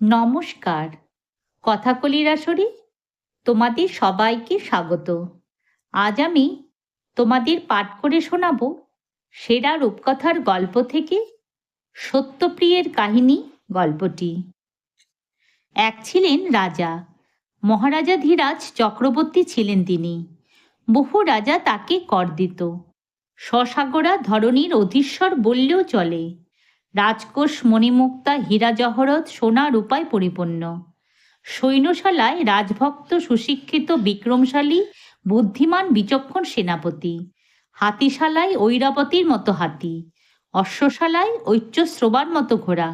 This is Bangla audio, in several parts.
নমস্কার। কথাকলির আসরে তোমাদের সবাইকে স্বাগত। আজ আমি তোমাদের পাঠ করে শোনাব সেরা রূপকথার গল্প থেকে সত্যপ্রিয়ের কাহিনী গল্পটি। এক ছিলেন রাজা, মহারাজা ধীরাজ চক্রবর্তী ছিলেন তিনি। বহু রাজা তাকে কর দিত। সসাগরা ধরনীর অধীশ্বর বললেও চলে। রাজকোষ মণিমুক্তা হীরা জহরত সোনা রূপায় পরিপূর্ণ। সৈন্যশালায় রাজভক্ত সুশিক্ষিত বিক্রমশালী বুদ্ধিমান বিচক্ষণ সেনাপতি। হাতিশালায় ঐরাবতীর মতো হাতি, অশ্বশালায় ঐচ্যশ্রবার মতো ঘোড়া।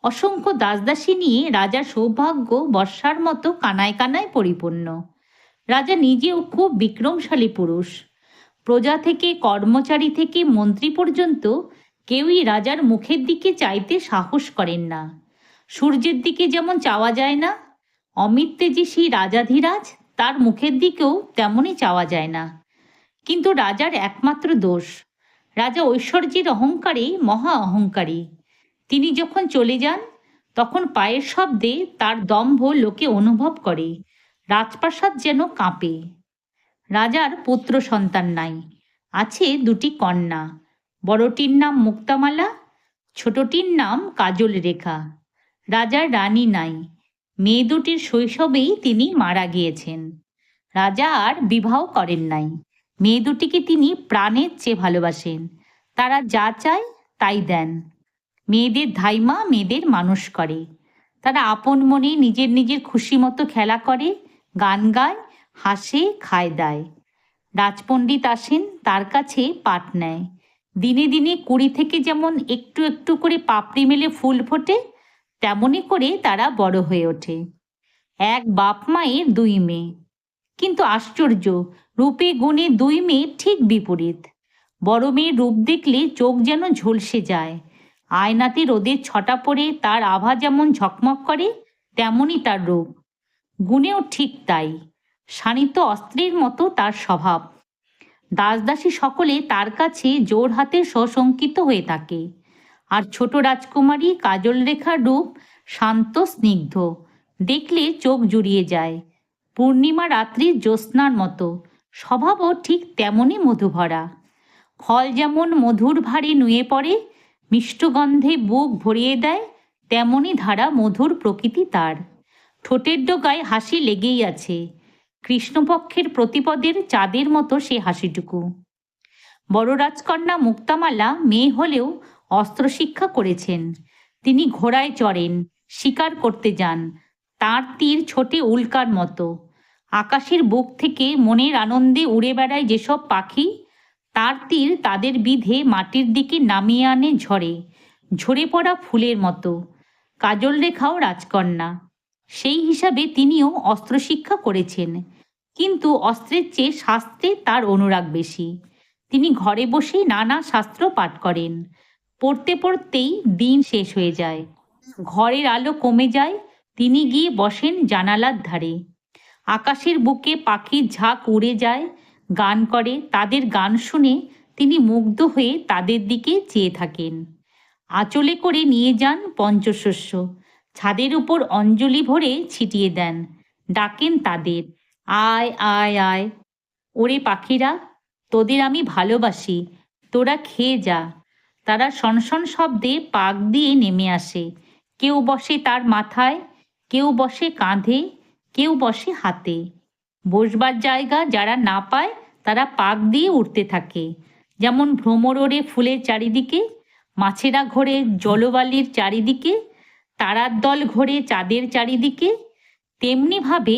অসংখ্য দাসদাসী নিয়ে রাজার সৌভাগ্য বর্ষার মতো কানায় কানায় পরিপূর্ণ। রাজা নিজেও খুব বিক্রমশালী পুরুষ। প্রজা থেকে কর্মচারী থেকে মন্ত্রী পর্যন্ত কেউই রাজার মুখের দিকে চাইতে সাহস করেন না। সূর্যের দিকে যেমন চাওয়া যায় না, অমিত তেজস্বী রাজাধিরাজ তার মুখের দিকেও তেমনই চাওয়া যায় না। কিন্তু রাজার একমাত্র দোষ, রাজা ঐশ্বর্যের অহংকারে মহা অহংকারী। তিনি যখন চলে যান তখন পায়ের শব্দে তার দম্ভ লোকে অনুভব করে। রাজপ্রাসাদ যেন কাঁপে। রাজার পুত্র সন্তান নাই, আছে দুটি কন্যা। বড়টির নাম মুক্তামালা, ছোটটির নাম কাজল রেখা। রাজার রানী নাই, মেয়ে দুটির শৈশবেই তিনি মারা গিয়েছেন। রাজা আর বিবাহ করেন নাই। মেয়ে দুটিকে তিনি প্রাণের চেয়ে ভালোবাসেন। তারা যা চায় তাই দেন। মেয়েদের ধাইমা মেয়েদের মানুষ করে। তারা আপন মনে নিজের নিজের খুশি মতো খেলা করে, গান গায়, হাসে, খায় দায়। রাজপণ্ডিত আসেন, তার কাছে পাঠ নেয়। দিনে দিনে কুড়ি থেকে যেমন একটু একটু করে পাপড়ি মেলে ফুল ফোটে, তেমনি করে তারা বড় হয়ে ওঠে। এক বাপ মায়ের দুই মেয়ে, কিন্তু আশ্চর্য, রূপে গুণে দুই মেয়ে ঠিক বিপরীত। বড় মেয়ের রূপ দেখলে চোখ যেন ঝলসে যায়। আয়নাতে রোদের ছটা পড়ে তার আভা যেমন ঝকমক করে, তেমনই তার রূপ। গুণেও ঠিক তাই। শানিত অস্ত্রের মতো তার স্বভাব। দাসদাসী সকলে তার কাছে জোর হাতে সশঙ্কিত হয়ে থাকে। আর ছোট রাজকুমারী কাজল রেখার রূপ শান্ত স্নিগ্ধ, দেখলে চোখ জুড়িয়ে যায়। পূর্ণিমা রাত্রির জ্যোৎস্নার মতো, স্বভাবও ঠিক তেমনই মধুভরা। ফল যেমন মধুর ভারে নুয়ে পড়ে, মিষ্টগন্ধে বুক ভরিয়ে দেয়, তেমনই ধারা মধুর প্রকৃতি তার। ঠোঁটের ডোগায় হাসি লেগেই আছে, কৃষ্ণপক্ষের প্রতিপদের চাঁদের মতো সে হাসিটুকু। বড় রাজকন্যা মুক্তামালা মেয়ে হলেও অস্ত্র শিক্ষা করেছেন। তিনি ঘোড়ায় চড়েন, শিকার করতে যান। তার তীর ছোটে উল্কার মতো। আকাশের বুক থেকে মনের আনন্দে উড়ে বেড়ায় যেসব পাখি, তার তীর তাদের বিধে মাটির দিকে নামিয়ে আনে ঝড়ে, ঝরে পড়া ফুলের মতো। কাজল রেখাও রাজকন্যা, সেই হিসাবে তিনিও অস্ত্র শিক্ষা করেছেন। কিন্তু অস্ত্রের চেয়ে শাস্ত্রে তার অনুরাগ বেশি। তিনি ঘরে বসেই নানা শাস্ত্র পাঠ করেন। পড়তে পড়তেই দিন শেষ হয়ে যায়। ঘরের আলো কমে যায়, তিনি গিয়ে বসেন জানালার ধারে। আকাশের বুকে পাখির ঝাঁক উড়ে যায়, গান করে। তাদের গান শুনে তিনি মুগ্ধ হয়ে তাদের দিকে চেয়ে থাকেন। আঁচলে করে নিয়ে যান পঞ্চশস্য, ছাদের উপর অঞ্জলি ভরে ছিটিয়ে দেন। ডাকেন তাদের, আয় আয় আয়। ওরে পাখিরা, তোদের আমি ভালোবাসি, তোরা খেয়ে যা। তারা সনসন শব্দে পাক দিয়ে নেমে আসে। কেউ বসে তার মাথায়, কেউ বসে কাঁধে, কেউ বসে হাতে। বসবার জায়গা যারা না পায় তারা পাক দিয়ে উঠতে থাকে। যেমন ভ্রমর ওড়ে ফুলের চারিদিকে, মাছেরা ঘোরে জলবালির চারিদিকে, তারার দল ঘোরে চাঁদের চারিদিকে, তেমনিভাবে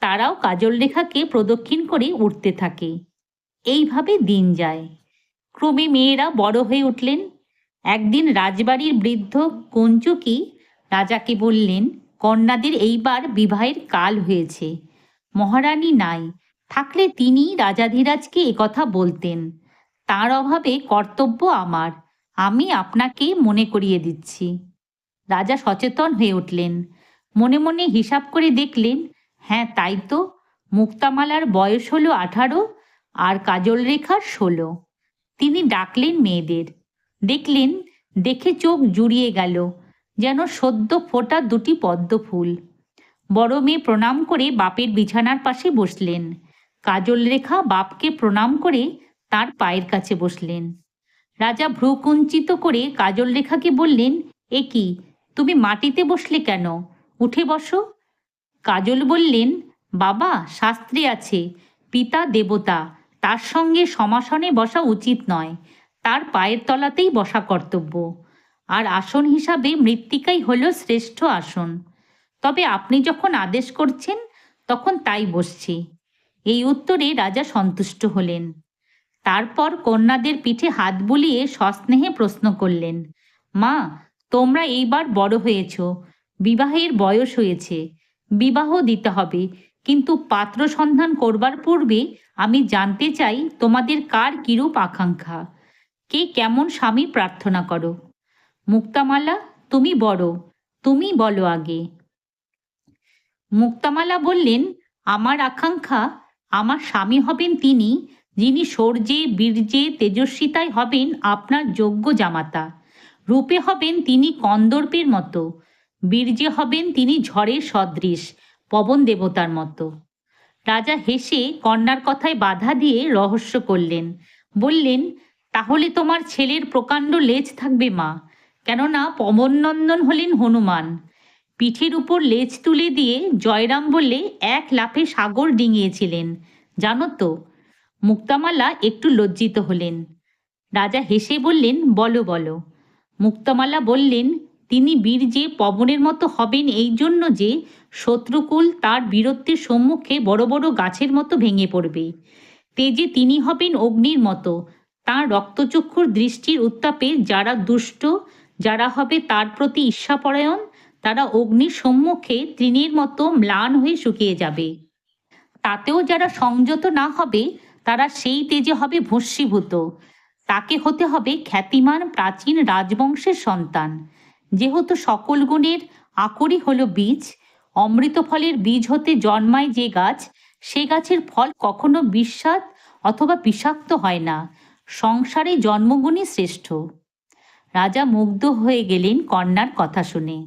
তারাও কাজল রেখাকে প্রদক্ষিণ করে উঠতে থাকে। এইভাবে দিন যায়। ক্রমে মেয়েরা বড় হয়ে উঠলেন। একদিন রাজবাড়ির বৃদ্ধ কঞ্চুকি রাজাকে বললেন, কন্যাদের এইবার বিবাহের কাল হয়েছে। মহারানী নাই, থাকলে তিনি রাজাধিরাজকে একথা বলতেন। তার অভাবে কর্তব্য আমার, আমি আপনাকে মনে করিয়ে দিচ্ছি। রাজা সচেতন হয়ে উঠলেন। মনে মনে হিসাব করে দেখলেন, হ্যাঁ তাই তো, মুক্তামালার বয়স হলো 18 আর কাজল রেখার 16। তিনি ডাকলেন মেয়েদের। দেখলেন, দেখে চোখ জুড়িয়ে গেল। যেন সদ্য ফোটা দুটি পদ্ম ফুল। বড় মেয়ে প্রণাম করে বাপের বিছানার পাশে বসলেন। কাজল রেখা বাপকে প্রণাম করে তার পায়ের কাছে বসলেন। রাজা ভ্রু কুঞ্চিত করে কাজল রেখাকে বললেন, এ কি, তুমি মাটিতে বসলে কেন? উঠে বসো। কাজল বললেন, বাবা, শাস্ত্রে আছে পিতা দেবতা, তার সঙ্গে সমাসনে বসা উচিত নয়, তার পায়ের তলাতেই বসা কর্তব্য। আর আসন হিসাবে মৃত্তিকাই হল শ্রেষ্ঠ আসন। তবে আপনি যখন আদেশ করছেন তখন তাই বসছি। এই উত্তরে রাজা সন্তুষ্ট হলেন। তারপর কন্যাদের পিঠে হাত বুলিয়ে সস্নেহে প্রশ্ন করলেন, মা, তোমরা এইবার বড় হয়েছ, বিবাহের বয়স হয়েছে, বিবাহ দিতে হবে, কিন্তু পাত্র সন্ধান করবার পূর্বে আমি জানতে চাই তোমাদের কার কিরূপ আকাঙ্ক্ষা, কে কেমন স্বামী প্রার্থনা করো। মুক্তামালা, তুমি বড়, তুমি বলো আগে। মুক্তামালা বললেন, আমার আকাঙ্ক্ষা, আমার স্বামী হবেন তিনি যিনি শৌর্যে বীর্যে তেজস্বিতায় হবেন আপনার যোগ্য জামাতা। রূপে হবেন তিনি কন্দর্পের মতো, বীর্যে হবেন তিনি ঝড়ের সদৃশ পবন দেবতার মতো। রাজা হেসে কন্যার কথায় বাধা দিয়ে রহস্য করলেন। বললেন, তাহলে তোমার ছেলের প্রকাণ্ড লেজ থাকবে মা, কেননা পবননন্দন হলেন হনুমান। পিঠের উপর লেজ তুলে দিয়ে জয়রাম বলে এক লাফে সাগর ডিঙিয়েছিলেন, জানো তো? মুক্তামালা একটু লজ্জিত হলেন। রাজা হেসে বললেন, বলো বলো। মুক্তামালা বললেন, তিনি বীর্যে পবনের মতো হবেন এই জন্য যে শত্রুকুল তার বীরত্বের সম্মুখে বড় বড় গাছের মতো ভেঙে পড়বে। তেজে তিনি হবেন অগ্নির মতো, তাঁর রক্তচক্ষুর দৃষ্টির উত্তাপে যারা দুষ্ট, যারা হবে তার প্রতি ঈর্ষাপরায়ণ, তারা অগ্নির সম্মুখে তৃণের মতো ম্লান হয়ে শুকিয়ে যাবে। তাতেও যারা সংযত না হবে তারা সেই তেজে হবে ভস্মীভূত। তাকে হতে হবে খ্যাতিমান প্রাচীন রাজবংশের সন্তান। যেহেতু সকল গুণের আকরই হলো বীজ, অমৃত ফলের বীজ হতে জন্মায় যে গাছ, সে গাছের ফল কখনো বিস্বাদ অথবা বিষাক্ত হয় না। সংসারে জন্মগুণই শ্রেষ্ঠ। রাজা মুগ্ধ হয়ে গেলেন কন্যার কথা শুনে।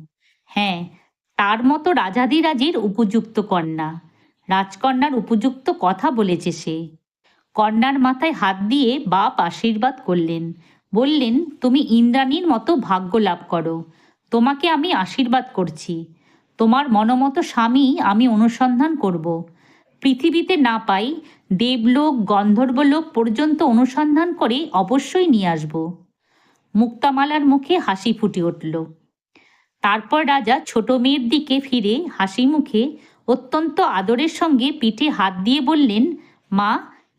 হ্যাঁ, তার মতো রাজাধিরাজের উপযুক্ত কন্যা, রাজকন্যার উপযুক্ত কথা বলেছে সে। কন্যার মাথায় হাত দিয়ে বাপ আশীর্বাদ করলেন। বললেন, তুমি ইন্দ্রাণীর মতো ভাগ্য লাভ করো, তোমাকে আমি আশীর্বাদ করছি। তোমার মনোমতো স্বামী আমি অনুসন্ধান করব। পৃথিবীতে না পাই, দেবলোক গন্ধর্বলোক পর্যন্ত অনুসন্ধান করে অবশ্যই নিয়ে আসব। মুক্তামালার মুখে হাসি ফুটে উঠল। তারপর রাজা ছোট মেয়ের দিকে ফিরে হাসি মুখে অত্যন্ত আদরের সঙ্গে পিঠে হাত দিয়ে বললেন, মা,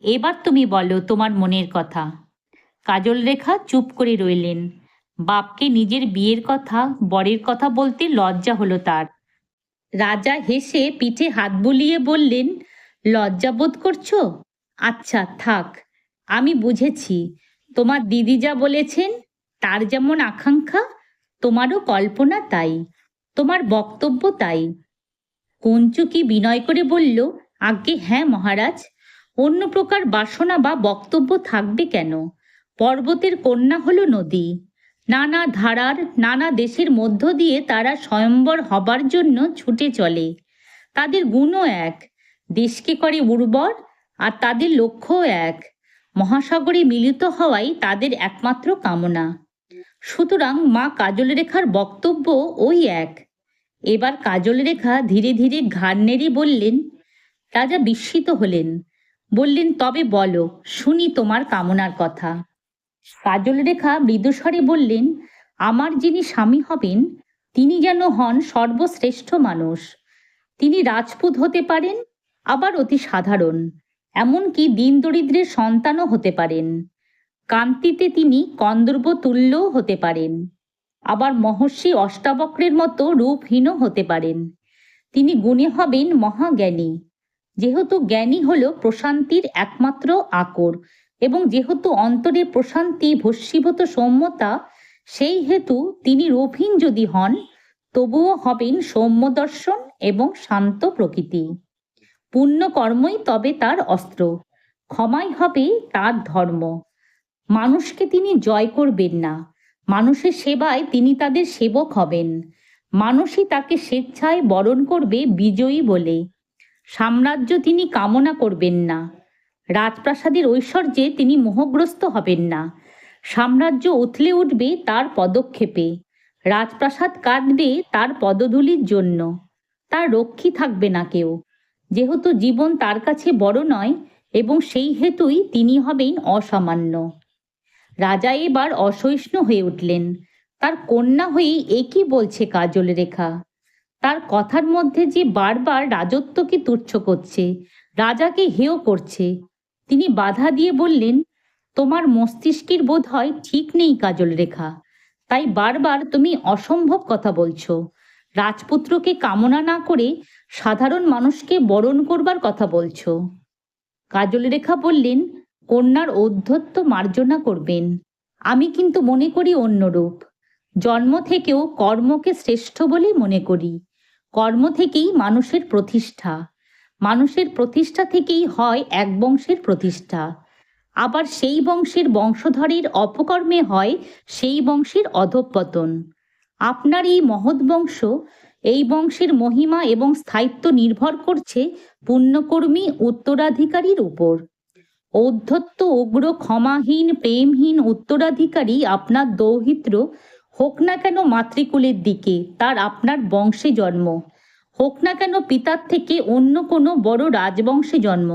এবার তুমি বলো তোমার মনের কথা। কাজল রেখা চুপ করে রইলেন। বাপকে নিজের বিয়ের কথা, বরের কথা বলতে লজ্জা হলো তার। রাজা হেসে পিঠে হাত বুলিয়ে বললেন, লজ্জা বোধ করছো? আচ্ছা থাক, আমি বুঝেছি। তোমার দিদি যা বলেছেন, তার যেমন আকাঙ্ক্ষা, তোমারও কল্পনা তাই, তোমার বক্তব্য তাই। কঞ্চুকি বিনয় করে বলল, আজ্ঞে হ্যাঁ মহারাজ, অন্য প্রকার বাসনা বা বক্তব্য থাকবে কেন? পর্বতের কন্যা হলো নদী। নানা ধারার নানা দেশের মধ্য দিয়ে তারা স্বয়ম্বর হবার জন্য ছুটে চলে। তাদের গুণও এক, দেশকে করে উর্বর, আর তাদের লক্ষ্যও এক, মহাসাগরে মিলিত হওয়াই তাদের একমাত্র কামনা। সুতরাং মা কাজল রেখার বক্তব্য ওই এক। এবার কাজল রেখা ধীরে ধীরে ঘাড় নেড়ে বললেন। রাজা বিস্মিত হলেন। বললেন, তবে বলো, শুনি তোমার কামনার কথা। কাজল রেখা মৃদুস্বরে বললেন, আমার যিনি স্বামী হবেন তিনি যেন হন সর্বশ্রেষ্ঠ মানুষ। তিনি রাজপুত হতে পারেন, আবার অতি সাধারণ, এমনকি দিন দরিদ্রের সন্তানও হতে পারেন। কান্তিতে তিনি কন্দর্প তুল্যও হতে পারেন, আবার মহর্ষি অষ্টাবক্রের মতো রূপহীনও হতে পারেন। তিনি গুণে হবেন মহাজ্ঞানী। যেহেতু জ্ঞানী হল প্রশান্তির একমাত্র আকর, এবং যেহেতু অন্তরে প্রশান্তি ভস্মীভূত সৌম্যতা, সেই হেতু তিনি রূপহীন যদি হন, তবুও হবেন সৌম্য দর্শন এবং শান্ত প্রকৃতি। পুণ্যকর্মই তবে তার অস্ত্র, ক্ষমাই হবে তার ধর্ম। মানুষকে তিনি জয় করবেন না, মানুষের সেবায় তিনি তাদের সেবক হবেন। মানুষই তাকে স্বেচ্ছায় বরণ করবে বিজয়ী বলে। সাম্রাজ্য তিনি কামনা করবেন না। রাজপ্রাসাদের ঐশ্বর্যে তিনি মোহগ্রস্ত হবেন না। সাম্রাজ্য উথলে উঠবে তার পদক্ষেপে। রাজপ্রাসাদ কাঁদবে তার পদধূলির জন্য। তার রক্ষী থাকবে না কেউ, যেহেতু জীবন তার কাছে বড় নয় এবং সেই হেতুই তিনি হবেন অসামান্য। রাজা এবার অসহিষ্ণু হয়ে উঠলেন। তার কন্যা হয়েই একই বলছে কাজলরেখা। তার কথার মধ্যে যে বারবার রাজত্বকে তুচ্ছ করছে, রাজাকে হেয় করছে। তিনি বাধা দিয়ে বললেন, তোমার মস্তিষ্কের বোধ হয় ঠিক নেই কাজলরেখা, তাই বারবার তুমি অসম্ভব কথা বলছো। রাজপুত্রকে কামনা না করে সাধারণ মানুষকে বরণ করবার কথা বলছো। কাজলরেখা বললেন, কন্যার ঔদ্ধত্য মার্জনা করবেন। আমি কিন্তু মনে করি অন্যরূপ। জন্ম থেকেও কর্মকে শ্রেষ্ঠ বলে মনে করি। কর্ম থেকেই মানুষের প্রতিষ্ঠা। মানুষের প্রতিষ্ঠা থেকেই হয় এক বংশের প্রতিষ্ঠা। আবার সেই বংশের বংশধরের অপকর্মে হয় সেই বংশের অধঃপতন। আপনার এই মহৎ বংশ, এই বংশের মহিমা এবং স্থায়িত্ব নির্ভর করছে পুণ্যকর্মী উত্তরাধিকারীর উপর। ঔদ্ধত্য, উগ্র, ক্ষমাহীন, প্রেমহীন উত্তরাধিকারী আপনার দৌহিত্র হোক না কেন মাতৃকুলের দিকে, তার আপনার বংশে জন্ম, হোক না কেন পিতার থেকে অন্য কোনো বড় রাজবংশে জন্ম,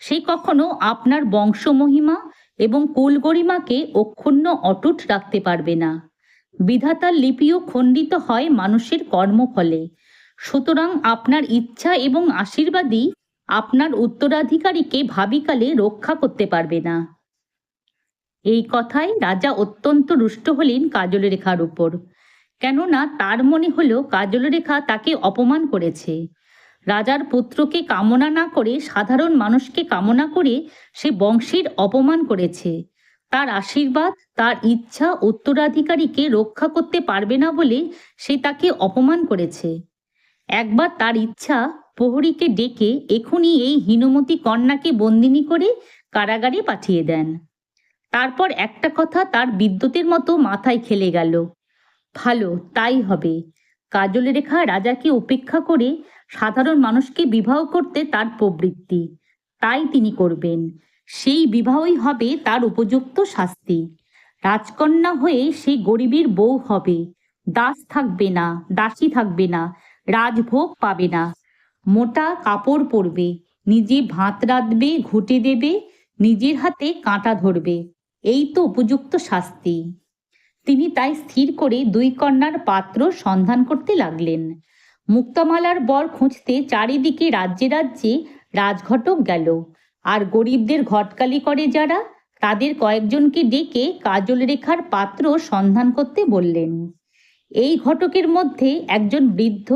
সে কখনো আপনার বংশমহিমা এবং কুলগরিমাকে অক্ষুণ্ণ অটুট রাখতে পারবে না। বিধাতার লিপিও খণ্ডিত হয় মানুষের কর্মফলে। সুতরাং আপনার ইচ্ছা এবং আশীর্বাদই আপনার উত্তরাধিকারীকে ভাবিকালে রক্ষা করতে পারবে না। এই কথায় রাজা অত্যন্ত রুষ্ট হলেন কাজলরেখার উপর। কেননা তার মনে হলো কাজলরেখা তাকে অপমান করেছে। রাজার পুত্রকে কামনা না করে সাধারণ মানুষকে কামনা করে সে বংশের অপমান করেছে। তার আশীর্বাদ, তার ইচ্ছা উত্তরাধিকারীকে রক্ষা করতে পারবে না বলে সে তাকে অপমান করেছে। একবার তার ইচ্ছা প্রহরীকে ডেকে এখনই এই হীনমতি কন্যাকে বন্দিনী করে কারাগারে পাঠিয়ে দেন। তারপর একটা কথা তার বিদ্যুতের মতো মাথায় খেলে গেল। ভালো, তাই হবে। কাজলরেখা রাজাকে উপেক্ষা করে সাধারণ মানুষকে বিবাহ করতে তার প্রবৃত্তি, তাই তিনি করবেন। সেই বিবাহই হবে তার উপযুক্ত শাস্তি। রাজকন্যা হয়ে সে গরিবের বউ হবে। দাস থাকবে না, দাসী থাকবে না, রাজভোগ পাবে না। মোটা কাপড় পরবে, নিজে ভাত রাঁধবে, ঘুঁটে দেবে, নিজের হাতে কাঁটা ধরবে। এই তো উপযুক্ত শাস্তি। তিনি তাই স্থির করে দুই কন্যার পাত্র সন্ধান করতে লাগলেন। মুক্তামালার বর খুঁজতে চারিদিকে রাজ্যে রাজ্যে রাজঘটক গেল। আর গরিবদের ঘটকালি করে যারা, তাদের কয়েকজনকে ডেকে কাজলরেখার পাত্র সন্ধান করতে বললেন। এই ঘটকের মধ্যে একজন বৃদ্ধ,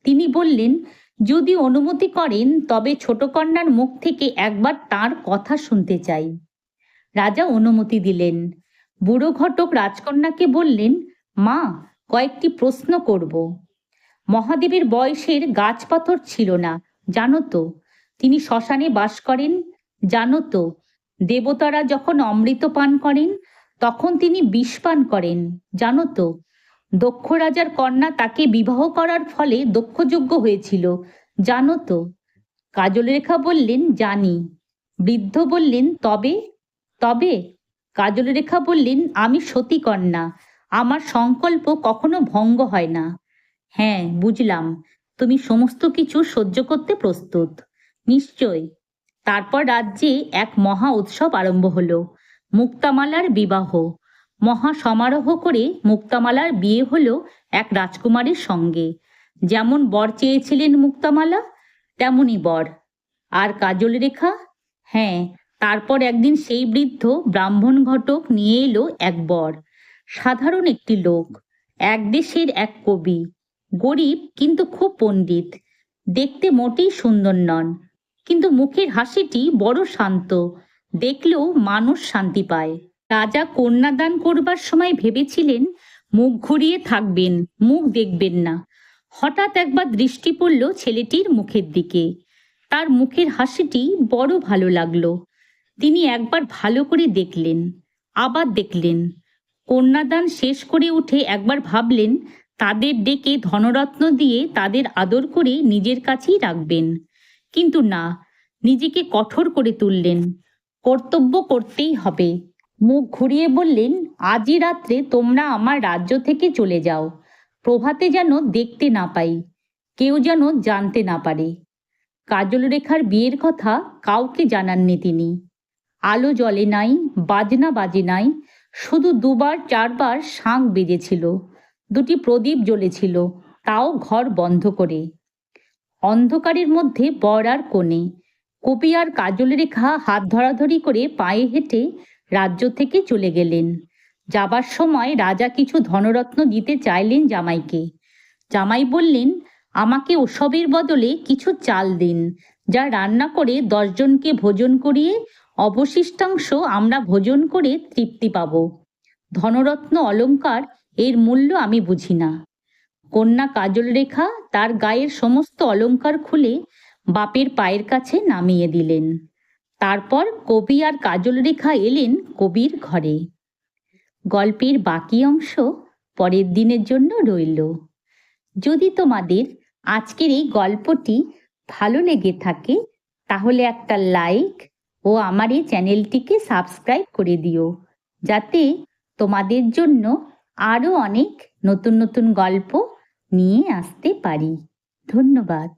তিনি বললেন, যদি অনুমতি করেন তবে ছোট কন্যার মুখ থেকে একবার তার কথা শুনতে চাই। রাজা অনুমতি দিলেন। বুড়ো ঘটক রাজকন্যাকে বললেন, মা, কয়েকটি প্রশ্ন করব। মহাদেবের বয়সের গাছপাথর ছিল না, জানো তো? তিনি শ্মশানে বাস করেন, জানো তো? দেবতারা যখন অমৃত পান করেন তখন তিনি বিষ পান করেন, জানো তো? দক্ষ রাজার কন্যা তাকে বিবাহ করার ফলে দক্ষযজ্ঞ হয়েছিল, জানো তো? কাজলরেখা বললেন, জানি। বৃদ্ধ বললেন, তবে? তবে কাজলরেখা বললেন, আমি সতী কন্যা, আমার সংকল্প কখনো ভঙ্গ হয় না। হ্যাঁ, বুঝলাম, তুমি সমস্ত কিছু সহ্য করতে প্রস্তুত। নিশ্চয়। তারপর রাজ্যে এক মহা উৎসব আরম্ভ হলো, মুক্তামালার বিবাহ। মহা সমারোহ করে মুক্তামালার বিয়ে হলো এক রাজকুমারের সঙ্গে। যেমন বর চেয়েছিলেন মুক্তামালা, তেমনই বর। আর কাজলরেখা? হ্যাঁ, তারপর একদিন সেই বৃদ্ধ ব্রাহ্মণ ঘটক নিয়ে এলো এক বর। সাধারণ একটি লোক, এক দেশের এক কবি, গরিব কিন্তু খুব পণ্ডিত। দেখতে মোটেই সুন্দর নন, কিন্তু মুখের হাসিটি বড় শান্ত, দেখলেও মানুষ শান্তি পায়। রাজা কন্যাদান করবার সময় ভেবেছিলেন মুখ ঘুরিয়ে থাকবেন, মুখ দেখবেন না। হঠাৎ একবার দৃষ্টি পড়ল ছেলেটির মুখের দিকে। তার মুখের হাসিটি বড় ভালো লাগলো। তিনি একবার ভালো করে দেখলেন, আবার দেখলেন। কন্যাদান শেষ করে উঠে একবার ভাবলেন তাদের ডেকে ধনরত্ন দিয়ে তাদের আদর করে নিজের কাছেই রাখবেন, কিন্তু না, নিজেকে কঠোর করে তুললেন। কর্তব্য করতেই হবে। মুখ ঘুরিয়ে বললেন, আজই রাত্রে তোমরা আমার রাজ্য থেকে চলে যাও, প্রভাতে যেন দেখতে না পাই, কেউ যেন জানতে না পারে। কাজল রেখার বিয়ের কথা কাউকে জানাননি তিনি। আলো জ্বলে নাই, বাজনা বাজে নাই, শুধু দুবার চারবার শাঁখ বেজেছিল, দুটি প্রদীপ জ্বলেছিল, তাও ঘর বন্ধ করে। অন্ধকারের মধ্যে বর আর কনে, কপি আর কাজল রেখা হাত ধরাধরি করে পায়ে হেঁটে রাজ্য থেকে চলে গেলেন। যাবার সময় রাজা কিছু ধনরত্ন দিতে চাইলেন জামাইকে। জামাই বললেন, আমাকে ওসবের বদলে কিছু চাল দিন, যা রান্না করে 10 জনকে ভোজন করিয়ে অবশিষ্টাংশ আমরা ভোজন করে তৃপ্তি পাব। ধনরত্ন অলংকার এর মূল্য আমি বুঝি না। কন্যা কাজল রেখা তার গায়ের সমস্ত অলংকার খুলে বাপের পায়ের কাছে নামিয়ে দিলেন। তারপর কবি আর কাজল রেখা এলেন কবির ঘরে। গল্পের বাকি অংশ পরের দিনের জন্য রইল। যদি তোমাদের আজকের এই গল্পটি ভালো লেগে থাকে তাহলে একটা লাইক ও আমার এই চ্যানেলটিকে সাবস্ক্রাইব করে দিও, যাতে তোমাদের জন্য আরও অনেক নতুন নতুন গল্প নিয়ে আসতে পারি। ধন্যবাদ।